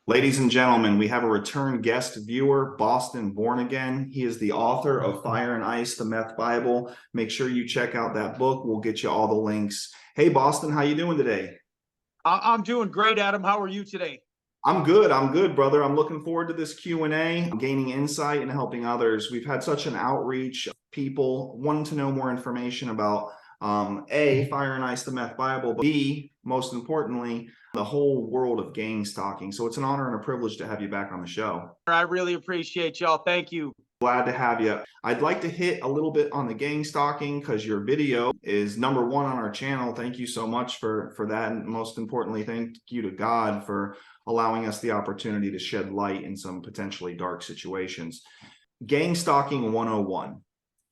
Ladies and gentlemen, we have a return guest viewer, Boston Born Again. He is the author of Fire and Ice, the Meth Bible. Make sure you check out that book. We'll get you all the links. Hey, Boston, how you doing today? I'm doing great, Adam. How are you today? I'm good, brother. I'm looking forward to this Q&A, gaining insight and helping others. We've had such an outreach of people wanting to know more information about A, Fire and Ice, the Meth Bible, but B, most importantly, the whole world of gang stalking. So it's an honor and a privilege to have you back on the show. I really appreciate y'all. Thank you. Glad to have you. I'd like to hit a little bit on the gang stalking because your video is #1 on our channel. Thank you so much for that. And most importantly, thank you to God for allowing us the opportunity to shed light in some potentially dark situations. Gang stalking 101.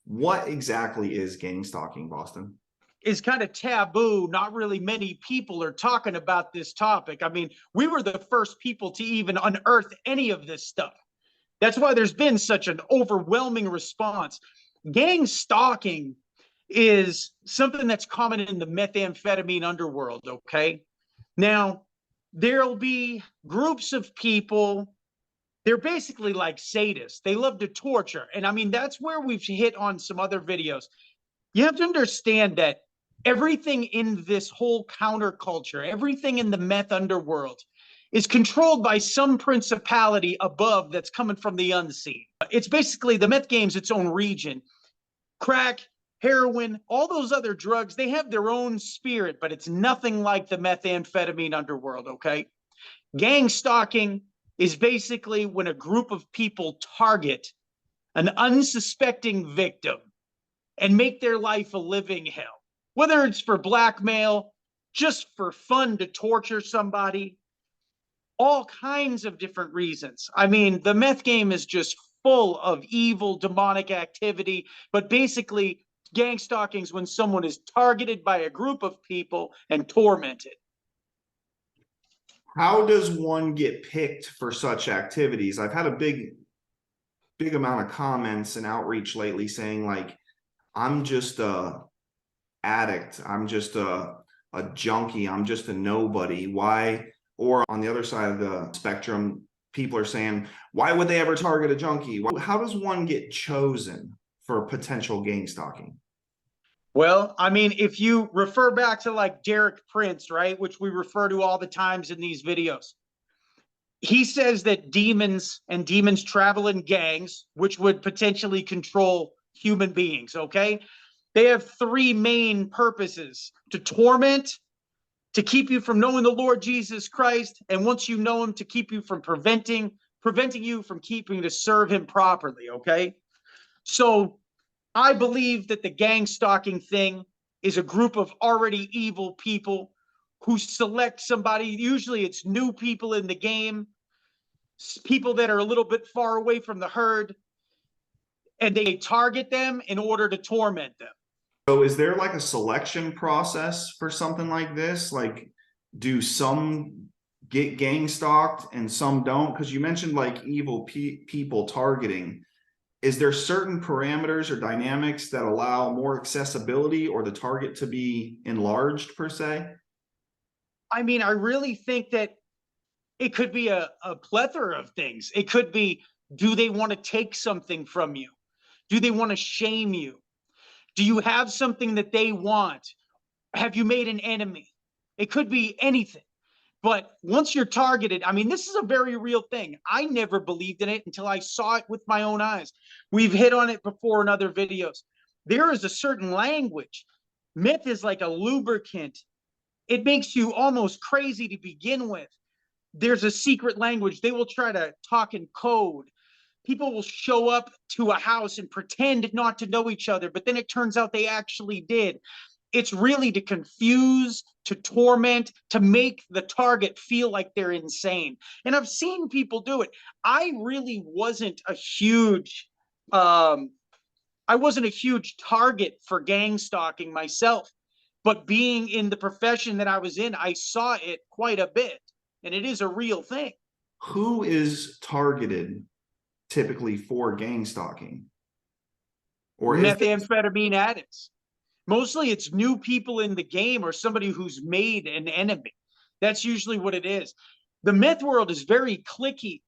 What exactly is gang stalking, Boston? It's kind of taboo. Not really many people are talking about this topic. I mean, we were the first people to even unearth any of this stuff. That's why there's been such an overwhelming response. Gang stalking is something that's common in the methamphetamine underworld, okay? Now, there'll be groups of people. They're basically like sadists. They love to torture. And I mean, that's where we've hit on some other videos. You have to understand that everything in this whole counterculture, everything in the meth underworld is controlled by some principality above that's coming from the unseen. It's basically the meth game's its own region. Crack, heroin, all those other drugs, they have their own spirit, but it's nothing like the methamphetamine underworld, okay? Gang stalking is basically when a group of people target an unsuspecting victim and make their life a living hell, whether it's for blackmail, just for fun to torture somebody, all kinds of different reasons. I mean, the meth game is just full of evil, demonic activity, but basically, gang stalking is when someone is targeted by a group of people and tormented. How does one get picked for such activities? I've had a big amount of comments and outreach lately saying like, I'm just a addict. I'm just a junkie. I'm just a nobody. Why? Or on the other side of the spectrum, people are saying, why would they ever target a junkie? How does one get chosen for potential gang stalking? Well, I mean, if you refer back to like Derek Prince, right, which we refer to all the times in these videos, he says that demons travel in gangs, which would potentially control human beings, okay? They have three main purposes: to torment, to keep you from knowing the Lord Jesus Christ, and once you know him, to keep you from preventing you from keeping to serve him properly, okay? So I believe that the gang stalking thing is a group of already evil people who select somebody. Usually it's new people in the game, people that are a little bit far away from the herd, and they target them in order to torment them. So is there like a selection process for something like this? Like, do some get gang stalked and some don't? Because you mentioned like evil people targeting. Is there certain parameters or dynamics that allow more accessibility or the target to be enlarged per se? I mean, I really think that it could be a plethora of things. It could be, do they want to take something from you? Do they want to shame you? Do you have something that they want? Have you made an enemy? It could be anything. But once you're targeted, I mean, this is a very real thing. I never believed in it until I saw it with my own eyes. We've hit on it before in other videos. There is a certain language. Myth is like a lubricant. It makes you almost crazy to begin with. There's a secret language. They will try to talk in code. People will show up to a house and pretend not to know each other, but then it turns out they actually did. It's really to confuse, to torment, to make the target feel like they're insane. And I've seen people do it. I really wasn't a huge target for gang stalking myself, but being in the profession that I was in, I saw it quite a bit, and it is a real thing. Who is targeted typically for gang stalking? Or methamphetamine addicts. Mostly it's new people in the game or somebody who's made an enemy. That's usually what it is. The meth world is very cliquey,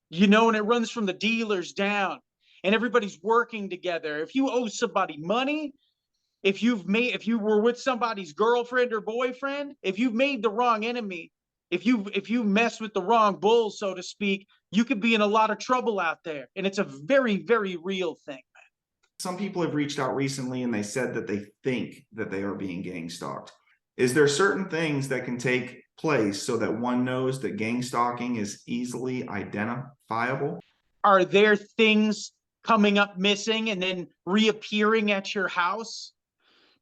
you know, and it runs from the dealers down, and everybody's working together. If you owe somebody money, if you were with somebody's girlfriend or boyfriend, if you've made the wrong enemy, if you mess with the wrong bull, so to speak, you could be in a lot of trouble out there. And it's a very, very real thing. Some people have reached out recently and they said that they think that they are being gang stalked. Is there certain things that can take place so that one knows that gang stalking is easily identifiable? Are there things coming up missing and then reappearing at your house?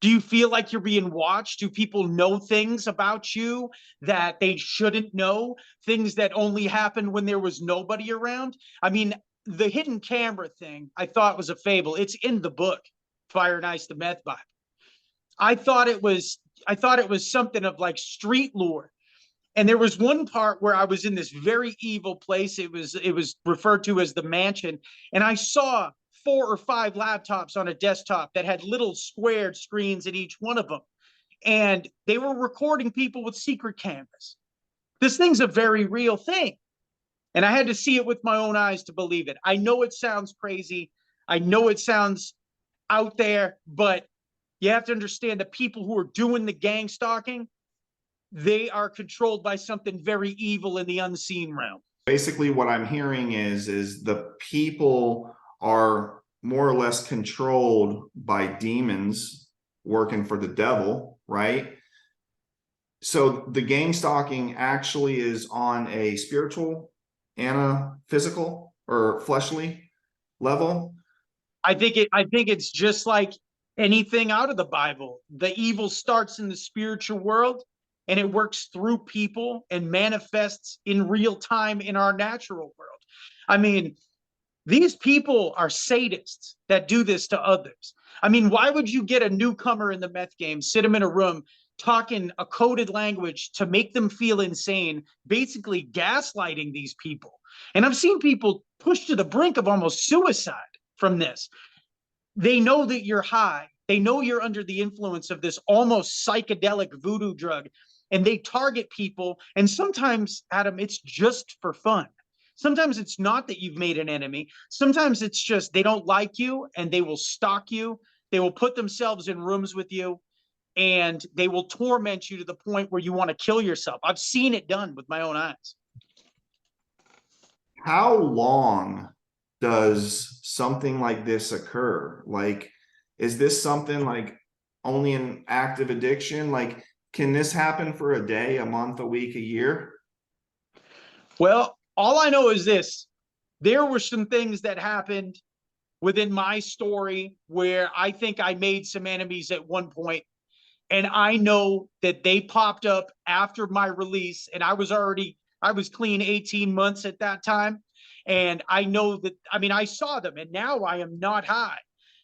Do you feel like you're being watched? Do people know things about you that they shouldn't know? Things that only happened when there was nobody around? I mean, the hidden camera thing I thought was a fable. It's in the book, Fire and Ice, the Meth Bible. I thought it was something of like street lore. And there was one part where I was in this very evil place. It was referred to as the mansion, and I saw 4 or 5 laptops on a desktop that had little squared screens in each one of them, and they were recording people with secret cameras. This thing's a very real thing, and I had to see it with my own eyes to believe it. I know it sounds crazy. I know it sounds out there, but you have to understand the people who are doing the gang stalking, they are controlled by something very evil in the unseen realm. Basically, what I'm hearing is the people are more or less controlled by demons working for the devil, right? So the gang stalking actually is on a spiritual and a physical or fleshly level. I think it's just like anything out of the Bible. The evil starts in the spiritual world and it works through people and manifests in real time in our natural world. I mean, these people are sadists that do this to others. I mean, why would you get a newcomer in the meth game, sit them in a room, talking a coded language to make them feel insane, basically gaslighting these people? And I've seen people pushed to the brink of almost suicide from this. They know that you're high. They know you're under the influence of this almost psychedelic voodoo drug, and they target people. And sometimes, Adam, it's just for fun. Sometimes it's not that you've made an enemy. Sometimes it's just they don't like you and they will stalk you. They will put themselves in rooms with you and they will torment you to the point where you want to kill yourself. I've seen it done with my own eyes. How long does something like this occur? Like, is this something like only an active addiction? Like, can this happen for a day, a month, a week, a year? Well, all I know is this. There were some things that happened within my story where I think I made some enemies at one point, and I know that they popped up after my release, and I was clean 18 months at that time. And I know that, I mean, I saw them, and now I am not high.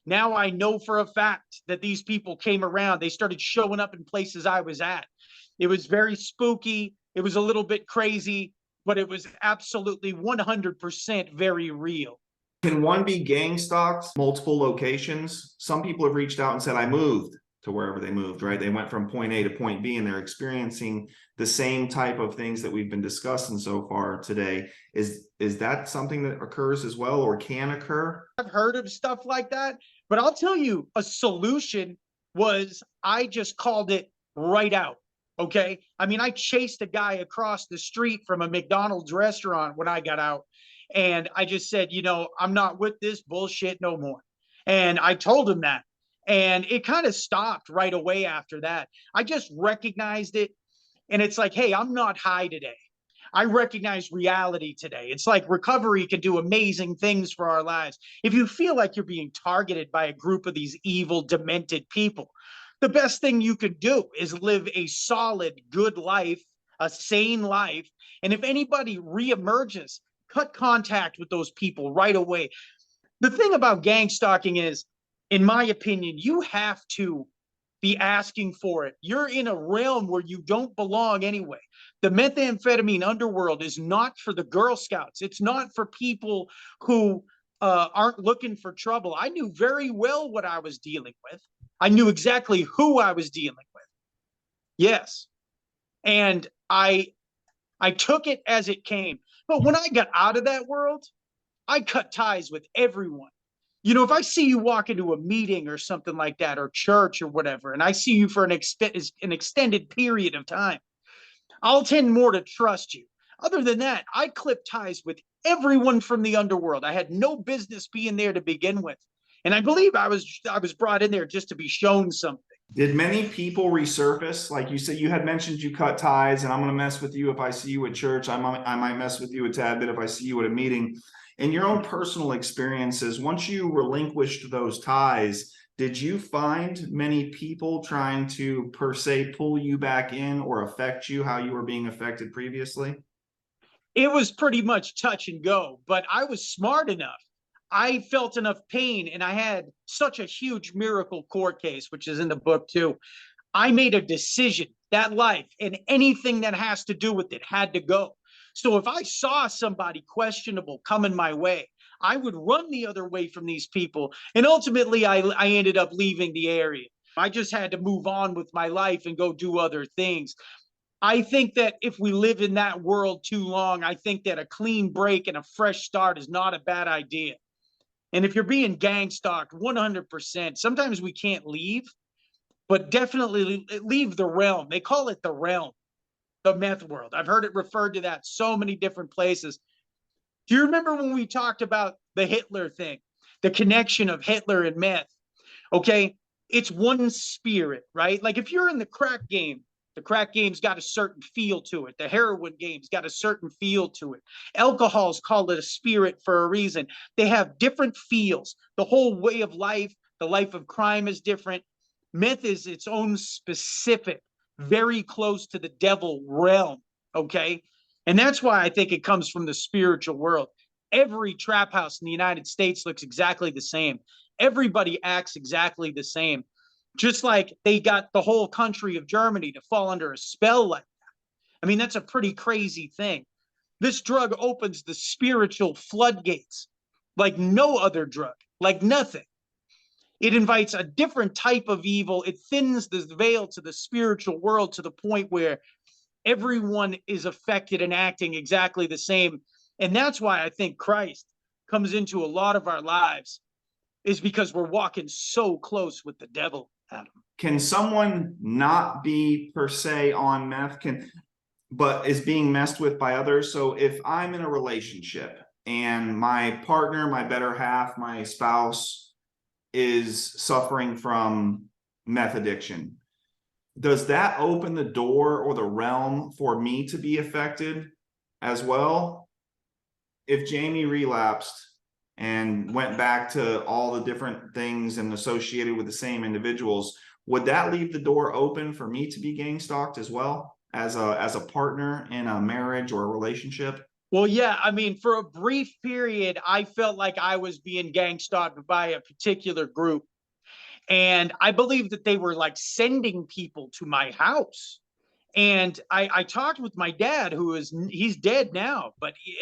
Now I know for a fact that these people came around. They started showing up in places I was at. It was very spooky. It was a little bit crazy, but it was absolutely 100% very real. Can one be gang stalked multiple locations? Some people have reached out and said, I moved to wherever they moved, right? They went from point A to point B and they're experiencing the same type of things that we've been discussing so far today. Is that something that occurs as well or can occur? I've heard of stuff like that, but I'll tell you, a solution was I just called it right out. Okay. I mean, I chased a guy across the street from a McDonald's restaurant when I got out. And I just said, you know, I'm not with this bullshit no more. And I told him that. And it kind of stopped right away after that. I just recognized it. And it's like, hey, I'm not high today. I recognize reality today. It's like recovery can do amazing things for our lives. If you feel like you're being targeted by a group of these evil, demented people, the best thing you could do is live a solid, good life, a sane life. And if anybody reemerges, cut contact with those people right away. The thing about gang stalking is, in my opinion, you have to be asking for it. You're in a realm where you don't belong anyway. The methamphetamine underworld is not for the Girl Scouts. It's not for people who aren't looking for trouble. I knew very well what I was dealing with. I knew exactly who I was dealing with. Yes. And I I took it as it came. But when I got out of that world, I cut ties with everyone. You know, if I see you walk into a meeting or something like that, or church or whatever, and I see you for an extended period of time, I'll tend more to trust you. Other than that, I clip ties with everyone from the underworld. I had no business being there to begin with. And I believe I was brought in there just to be shown something. Did many people resurface? Like you said, you had mentioned you cut ties, and I'm going to mess with you if I see you at church. I might mess with you a tad bit if I see you at a meeting. In your own personal experiences, once you relinquished those ties, did you find many people trying to, per se, pull you back in or affect you how you were being affected previously? It was pretty much touch and go, but I was smart enough. I felt enough pain, and I had such a huge miracle court case, which is in the book too. I made a decision that life and anything that has to do with it had to go. So if I saw somebody questionable coming my way, I would run the other way from these people. And ultimately, I ended up leaving the area. I just had to move on with my life and go do other things. I think that if we live in that world too long, I think that a clean break and a fresh start is not a bad idea. And if you're being gang stalked 100%, sometimes we can't leave, but definitely leave the realm. They call it the realm, the meth world. I've heard it referred to that so many different places. Do you remember when we talked about the Hitler thing, the connection of Hitler and meth? Okay, it's one spirit, right? Like if you're in the crack game's got a certain feel to it. The heroin game's got a certain feel to it. Alcohol's called it a spirit for a reason. They have different feels. The whole way of life, the life of crime is different. Meth is its own specific, very close to the devil realm, okay? And that's why I think it comes from the spiritual world. Every trap house in the United States looks exactly the same. Everybody acts exactly the same. Just like they got the whole country of Germany to fall under a spell like that. I mean, that's a pretty crazy thing. This drug opens the spiritual floodgates like no other drug, like nothing. It invites a different type of evil. It thins the veil to the spiritual world to the point where everyone is affected and acting exactly the same. And that's why I think Christ comes into a lot of our lives, is because we're walking so close with the devil, Adam. Can someone not be per se on meth, but is being messed with by others? So if I'm in a relationship and my partner, my better half, my spouse is suffering from meth addiction, does that open the door or the realm for me to be affected as well? If Jamie relapsed and went back to all the different things and associated with the same individuals, would that leave the door open for me to be gang stalked as well as a partner in a marriage or a relationship? Well, yeah, I mean, for a brief period, I felt like I was being gang stalked by a particular group. And I believe that they were like sending people to my house. And I talked with my dad, he's dead now,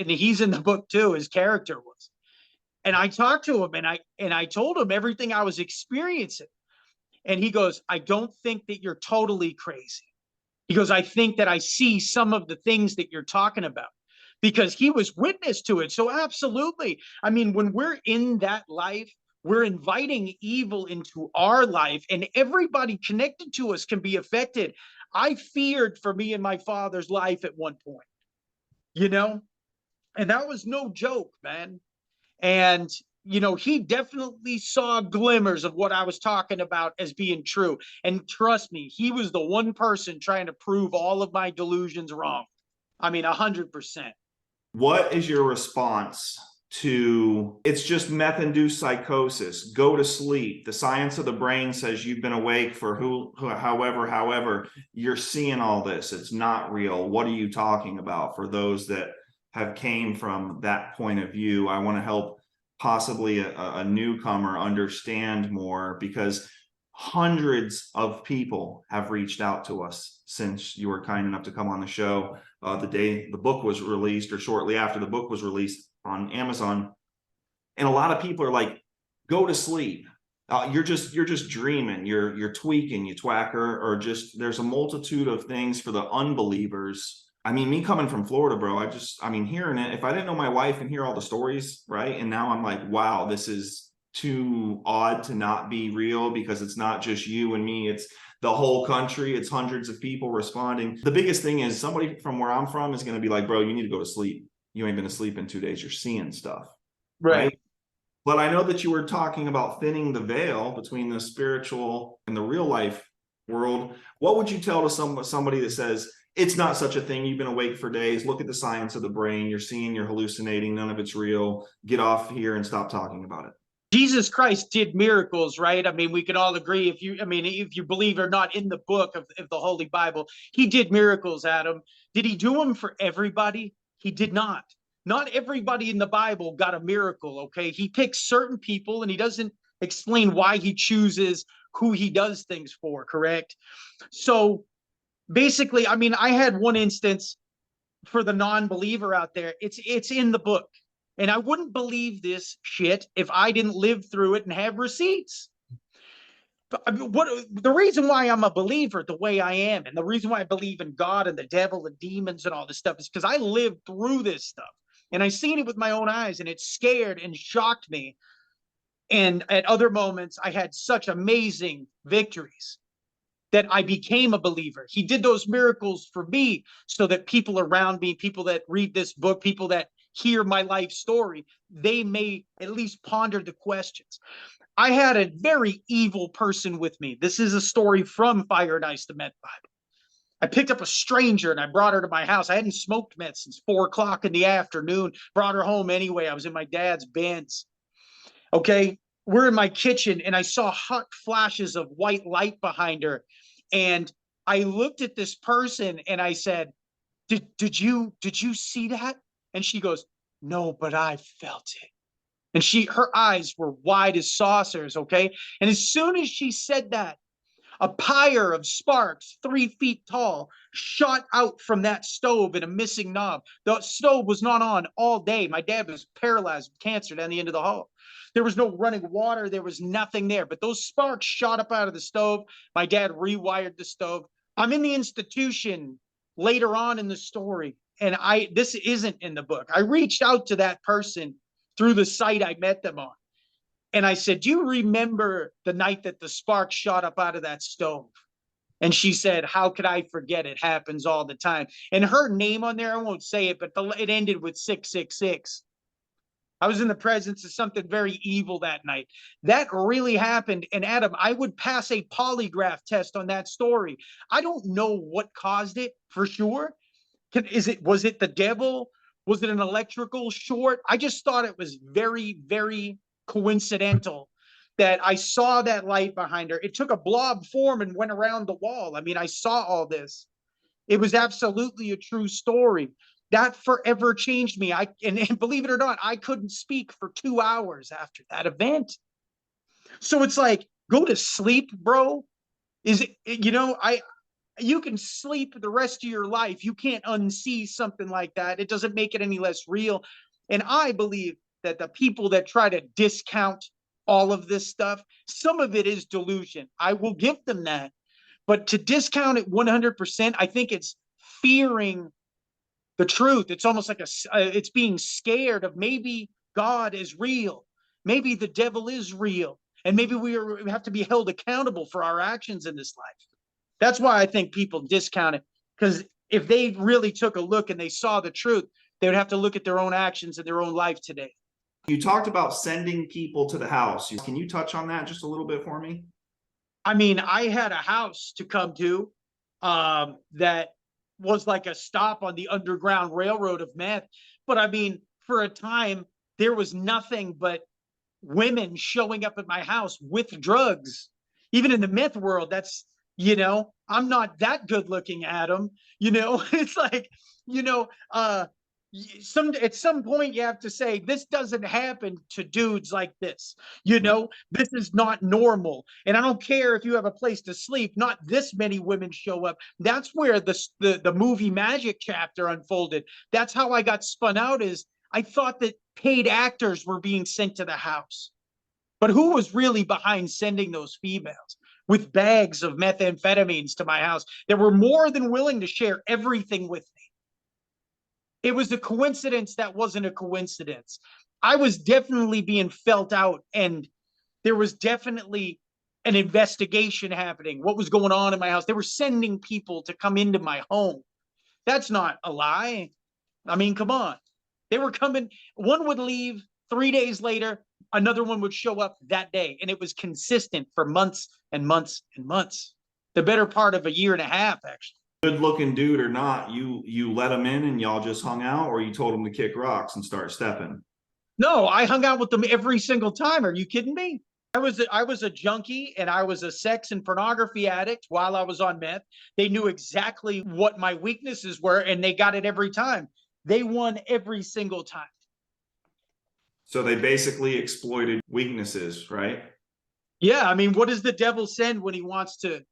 and he's in the book too. His character was, and I talked to him, and I told him everything I was experiencing, and he goes, "I don't think that you're totally crazy." He goes, "I think that I see some of the things that you're talking about," because he was witness to it. So absolutely, I mean, when we're in that life, we're inviting evil into our life, and everybody connected to us can be affected. I feared for me and my father's life at one point, you know, and that was no joke, man. And, you know, he definitely saw glimmers of what I was talking about as being true. And trust me, he was the one person trying to prove all of my delusions wrong. I mean, 100%. What is your response to, it's just meth-induced psychosis, go to sleep, the science of the brain says you've been awake for however you're seeing all this, it's not real, what are you talking about? For those that have came from that point of view, I want to help possibly a newcomer understand more, because hundreds of people have reached out to us since you were kind enough to come on the show. The day the book was released, or shortly after the book was released on Amazon, and a lot of people are like, "Go to sleep. You're just dreaming. You're tweaking, you twacker," or just there's a multitude of things for the unbelievers I mean, me coming from Florida, bro, I mean, hearing it, if I didn't know my wife and hear all the stories, right? And now I'm like, wow, this is too odd to not be real, because it's not just you and me, it's the whole country, it's hundreds of people responding. The biggest thing is somebody from where I'm from is going to be like, bro, you need to go to sleep. You ain't been to sleep in 2 days. You're seeing stuff, Right. right? But I know that you were talking about thinning the veil between the spiritual and the real life world. What would you tell to somebody that says it's not such a thing? You've been awake for days. Look at the science of the brain. You're seeing, you're hallucinating. None of it's real. Get off here and stop talking about it. Jesus Christ did miracles, right? I mean, we can all agree if you believe or not in the book of the Holy Bible, he did miracles, Adam. Did he do them for everybody? He did not. Not everybody in the Bible got a miracle, okay? He picks certain people and he doesn't explain why he chooses who he does things for, correct? So basically, I mean, I had one instance for the non-believer out there. It's in the book. And I wouldn't believe this shit if I didn't live through it and have receipts. But I mean, what the reason why I'm a believer the way I am, and the reason why I believe in God and the devil and demons and all this stuff is because I lived through this stuff and I seen it with my own eyes, and it scared and shocked me. And at other moments, I had such amazing victories that I became a believer. He did those miracles for me so that people around me, people that read this book, people that hear my life story, they may at least ponder the questions. I had a very evil person with me. This is a story from Fire and Ice, the Meth Bible. I picked up a stranger and I brought her to my house. I hadn't smoked meth since 4 o'clock in the afternoon. Brought her home anyway. I was in my dad's Benz. Okay. We're in my kitchen and I saw hot flashes of white light behind her. And I looked at this person and I said, did you see that? And she goes, no, but I felt it. And her eyes were wide as saucers. Okay. And as soon as she said that, a pyre of sparks 3 feet tall shot out from that stove in a missing knob. The stove was not on all day. My dad was paralyzed with cancer down the end of the hall. There was no running water. There was nothing there. But those sparks shot up out of the stove. My dad rewired the stove. I'm in the institution later on in the story, and this isn't in the book. I reached out to that person through the site I met them on. And I said, do you remember the night that the spark shot up out of that stove? And she said, how could I forget? It happens all the time. And her name on there, I won't say it, but it ended with 666. I was in the presence of something very evil that night. That really happened. And Adam, I would pass a polygraph test on that story. I don't know what caused it for sure. Was it the devil? Was it an electrical short? I just thought it was very, very coincidental that I saw that light behind her. It took a blob form and went around the wall. I mean, I saw all this. It was absolutely a true story. That forever changed me. And believe it or not, I couldn't speak for 2 hours after that event. So it's like, go to sleep, bro. You can sleep the rest of your life. You can't unsee something like that. It doesn't make it any less real. And I believe that the people that try to discount all of this stuff, some of it is delusion. I will give them that. But to discount it 100%, I think it's fearing the truth. It's almost like it's being scared of maybe God is real. Maybe the devil is real. And maybe we have to be held accountable for our actions in this life. That's why I think people discount it, because if they really took a look and they saw the truth, they would have to look at their own actions in their own life today. You talked about sending people to the house. Can you touch on that just a little bit for me? I mean, I had a house to come to that was like a stop on the Underground Railroad of meth. But I mean, for a time, there was nothing but women showing up at my house with drugs. Even in the meth world, I'm not that good looking, Adam. It's like, you know, uh, at some point you have to say this doesn't happen to dudes like this. This is not normal. And I don't care if you have a place to sleep, not this many women show up. That's where the movie Magic chapter unfolded. That's how I got spun out. Is I thought that paid actors were being sent to the house. But who was really behind sending those females with bags of methamphetamines to my house that were more than willing to share everything with me? It was a coincidence that wasn't a coincidence. I was definitely being felt out, and there was definitely an investigation happening. What was going on in my house? They were sending people to come into my home. That's not a lie. I mean, come on. They were coming. One would leave 3 days later. Another one would show up that day. And it was consistent for months and months and months. The better part of a year and a half, actually. Good looking dude or not, you let him in and y'all just hung out, or you told him to kick rocks and start stepping? No, I hung out with them every single time. Are you kidding me? I was a junkie, and I was a sex and pornography addict while I was on meth. They knew exactly what my weaknesses were, and they got it every time. They won every single time. So they basically exploited weaknesses, right? Yeah, I mean, what does the devil send when he wants to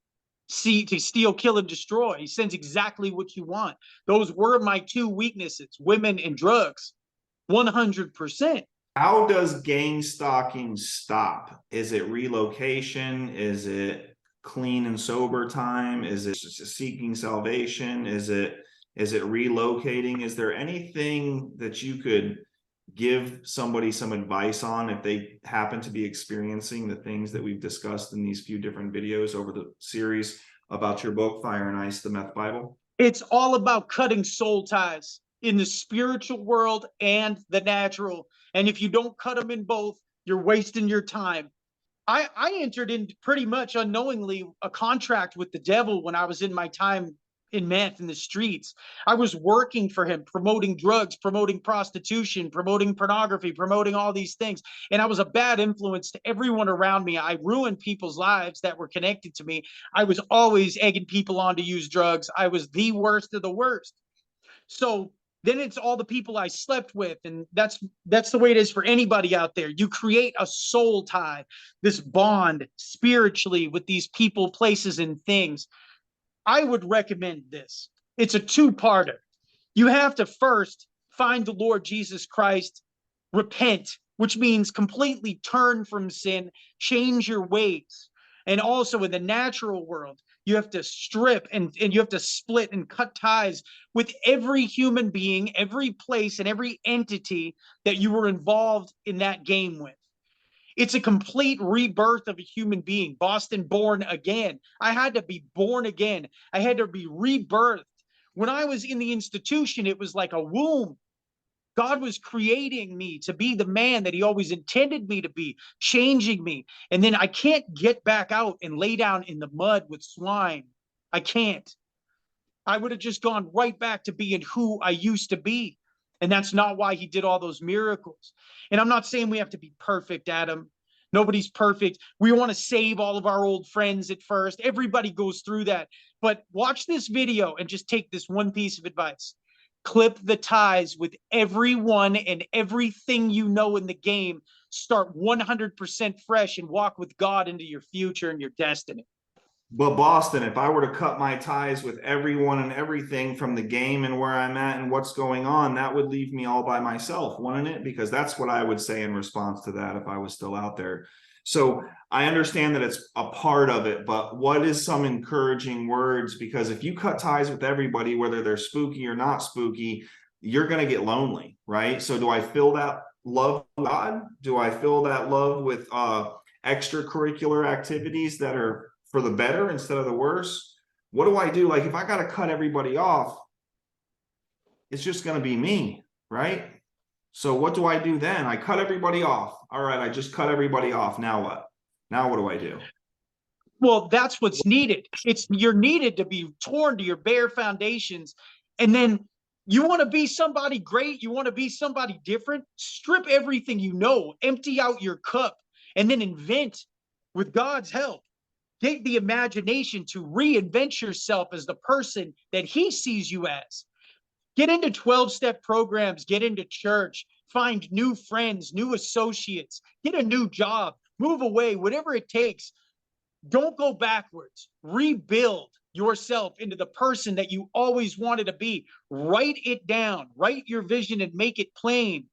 steal, kill, and destroy? He sends exactly what you want. Those were my two weaknesses: women and drugs. 100%. How does gang stalking stop? Is it relocation? Is it clean and sober time? Is it seeking salvation? Is it relocating? Is there anything that you could give somebody some advice on if they happen to be experiencing the things that we've discussed in these few different videos over the series about your book, Fire and Ice, the Meth Bible? It's all about cutting soul ties in the spiritual world and the natural. And if you don't cut them in both, you're wasting your time. I entered in pretty much unknowingly a contract with the devil when I was in my time in meth in the streets. I was working for him, promoting drugs, promoting prostitution, promoting pornography, promoting all these things. And I was a bad influence to everyone around me. I ruined people's lives that were connected to me. I was always egging people on to use drugs. I was the worst of the worst. So then it's all the people I slept with. And that's the way it is for anybody out there. You create a soul tie, this bond spiritually with these people, places, and things. I would recommend this. It's a two-parter. You have to first find the Lord Jesus Christ, repent, which means completely turn from sin, change your ways. And also in the natural world, you have to strip and you have to split and cut ties with every human being, every place, and every entity that you were involved in that game with. It's a complete rebirth of a human being. Boston born again. I had to be born again. I had to be rebirthed. When I was in the institution, it was like a womb. God was creating me to be the man that he always intended me to be, changing me. And then I can't get back out and lay down in the mud with swine. I can't. I would have just gone right back to being who I used to be. And that's not why he did all those miracles. And I'm not saying we have to be perfect, Adam. Nobody's perfect. We want to save all of our old friends at first. Everybody goes through that. But watch this video and just take this one piece of advice. Clip the ties with everyone and everything you know in the game. Start 100% fresh and walk with God into your future and your destiny. But Boston, if I were to cut my ties with everyone and everything from the game and where I'm at and what's going on, that would leave me all by myself, wouldn't it? Because that's what I would say in response to that if I was still out there. So I understand that it's a part of it, but what is some encouraging words? Because if you cut ties with everybody, whether they're spooky or not spooky, you're going to get lonely, right? So do I feel that love with God? Do I feel that love with extracurricular activities that are for the better instead of the worse? What do I do? Like, if I got to cut everybody off, it's just going to be me, right? So what do I do then? I cut everybody off. All right, I just cut everybody off. Now what? Now what do I do? Well, that's what's needed. You're needed to be torn to your bare foundations. And then you want to be somebody great, you want to be somebody different, strip everything you know, empty out your cup, and then invent with God's help. Take the imagination to reinvent yourself as the person that he sees you as. Get into 12-step programs, get into church, find new friends, new associates, get a new job, move away, whatever it takes. Don't go backwards. Rebuild yourself into the person that you always wanted to be. Write it down, write your vision and make it plain.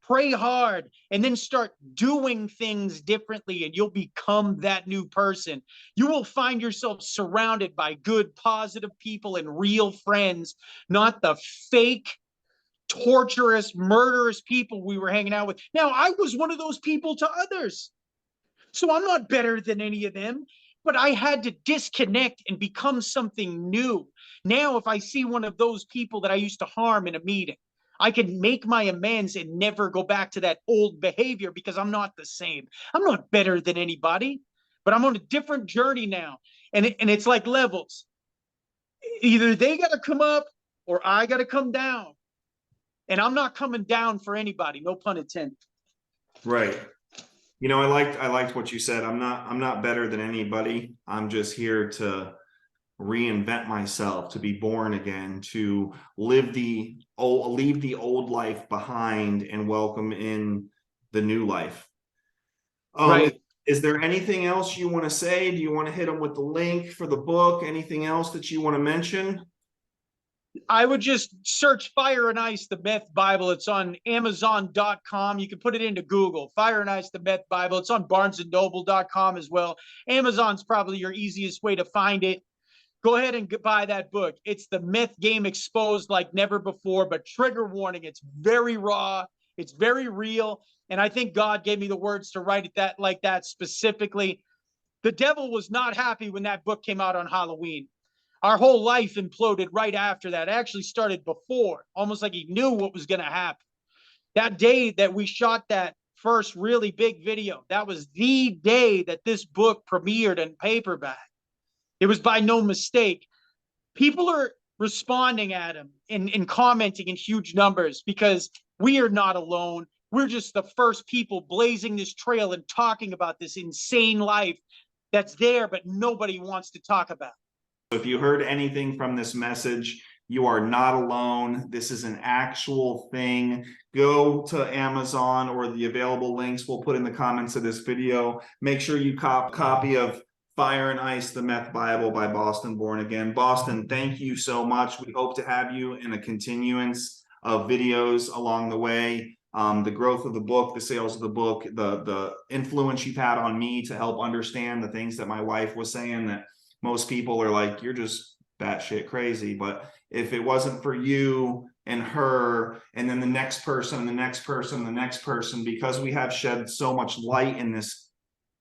Pray hard and then start doing things differently, and you'll become that new person. You will find yourself surrounded by good, positive people and real friends, not the fake torturous, murderous people we were hanging out with. Now, I was one of those people to others. So I'm not better than any of them, but I had to disconnect and become something new. Now, if I see one of those people that I used to harm in a meeting, I can make my amends and never go back to that old behavior because I'm not the same. I'm not better than anybody, but I'm on a different journey now. And it's like levels. Either they got to come up or I got to come down. And I'm not coming down for anybody, no pun intended. Right. You know, I liked what you said. I'm not better than anybody. I'm just here to reinvent myself, to be born again, to leave the old life behind and welcome in the new life. Right. Is there anything else you want to say? Do you want to hit them with the link for the book? Anything else that you want to mention? I would just search Fire and Ice, the Meth Bible. It's on Amazon.com. You can put it into Google. Fire and Ice, the Meth Bible. It's on BarnesandNoble.com as well. Amazon's probably your easiest way to find it. Go ahead and buy that book. It's the meth game exposed like never before, but trigger warning, it's very raw. It's very real. And I think God gave me the words to write it that like that specifically. The devil was not happy when that book came out on Halloween. Our whole life imploded right after that. It actually started before, almost like he knew what was going to happen. That day that we shot that first really big video, that was the day that this book premiered in paperback. It was by no mistake. People are responding at him and commenting in huge numbers because we are not alone. We're just the first people blazing this trail and talking about this insane life that's there, but nobody wants to talk about. If you heard anything from this message, you are not alone. This is an actual thing. Go to Amazon or the available links we'll put in the comments of this video. Make sure you copy of Fire and Ice, the Meth Bible by Boston Born Again. Boston, thank you so much. We hope to have you in a continuance of videos along the way. The growth of the book, the sales of the book, the influence you've had on me to help understand the things that my wife was saying that most people are like, you're just batshit crazy. But if it wasn't for you and her, and then the next person, and the next person, and the next person, because we have shed so much light in this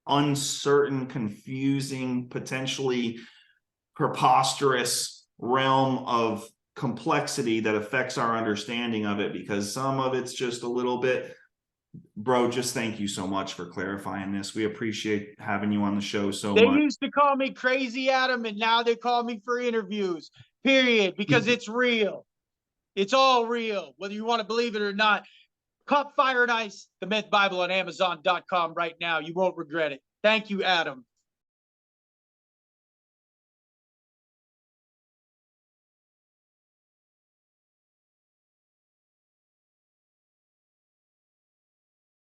uncertain, confusing, potentially preposterous realm of complexity that affects our understanding of it, because some of it's just a little bit. Bro, just thank you so much for clarifying this. We appreciate having you on the show so much. They used to call me Crazy Adam, and now they call me for interviews, period, because it's real. It's all real, whether you want to believe it or not. Cop Fire and Ice, the Meth Bible on Amazon.com right now. You won't regret it. Thank you, Adam.